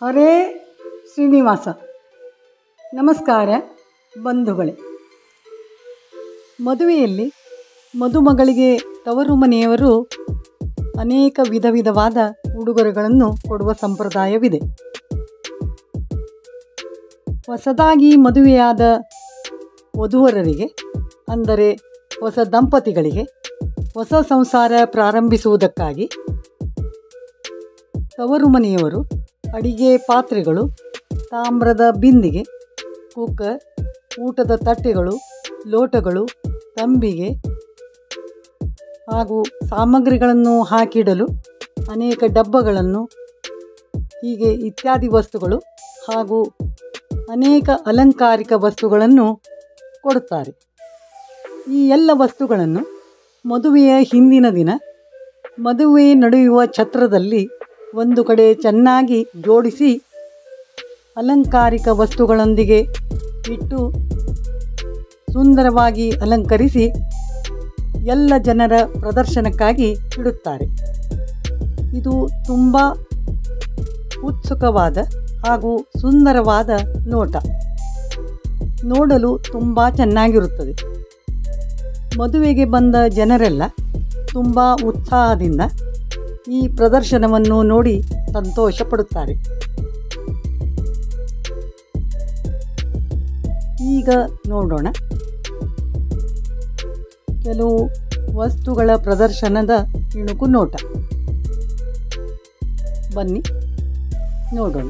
ಹರೇ ಶ್ರೀನಿವಾಸ. ನಮಸ್ಕಾರ ಬಂಧುಗಳೇ. ಮದುವೆಯಲ್ಲಿ ಮದುಮಗಳಿಗೆ ತವರು ಮನೆಯವರು ಅನೇಕ ವಿಧವಾದ ಉಡುಗೊರೆಗಳನ್ನು ಕೊಡುವ ಸಂಪ್ರದಾಯವಿದೆ. ಹೊಸದಾಗಿ ಮದುವೆಯಾದ ವಧುವರರಿಗೆ, ಅಂದರೆ ಹೊಸ ದಂಪತಿಗಳಿಗೆ ಹೊಸ ಸಂಸಾರ ಪ್ರಾರಂಭಿಸುವುದಕ್ಕಾಗಿ ತವರು ಮನೆಯವರು ಅಡಿಗೆ ಪಾತ್ರೆಗಳು, ತಾಮ್ರದ ಬಿಂದಿಗೆ, ಕುಕ್ಕರ್, ಊಟದ ತಟ್ಟೆಗಳು, ಲೋಟಗಳು, ತಂಬಿಗೆ ಹಾಗೂ ಸಾಮಗ್ರಿಗಳನ್ನು ಹಾಕಿಡಲು ಅನೇಕ ಡಬ್ಬಗಳನ್ನು, ಹೀಗೆ ಇತ್ಯಾದಿ ವಸ್ತುಗಳು ಹಾಗೂ ಅನೇಕ ಅಲಂಕಾರಿಕ ವಸ್ತುಗಳನ್ನು ಕೊಡುತ್ತಾರೆ. ಈ ಎಲ್ಲ ವಸ್ತುಗಳನ್ನು ಮದುವೆಯ ಹಿಂದಿನ ದಿನ ಮದುವೆ ನಡೆಯುವ ಛತ್ರದಲ್ಲಿ ಒಂದು ಕಡೆ ಚೆನ್ನಾಗಿ ಜೋಡಿಸಿ ಅಲಂಕಾರಿಕ ವಸ್ತುಗಳೊಂದಿಗೆ ಇಟ್ಟು ಸುಂದರವಾಗಿ ಅಲಂಕರಿಸಿ ಎಲ್ಲ ಜನರ ಪ್ರದರ್ಶನಕ್ಕಾಗಿ ಇಡುತ್ತಾರೆ. ಇದು ತುಂಬ ಉತ್ಸುಕವಾದ ಹಾಗೂ ಸುಂದರವಾದ ನೋಟ, ನೋಡಲು ತುಂಬ ಚೆನ್ನಾಗಿರುತ್ತದೆ. ಮದುವೆಗೆ ಬಂದ ಜನರೆಲ್ಲ ತುಂಬ ಉತ್ಸಾಹದಿಂದ ಈ ಪ್ರದರ್ಶನವನ್ನು ನೋಡಿ ಸಂತೋಷ ಪಡುತ್ತಾರೆ. ಈಗ ನೋಡೋಣ ಕೆಲವು ವಸ್ತುಗಳ ಪ್ರದರ್ಶನದ ಇಣುಕು ನೋಟ. ಬನ್ನಿ ನೋಡೋಣ.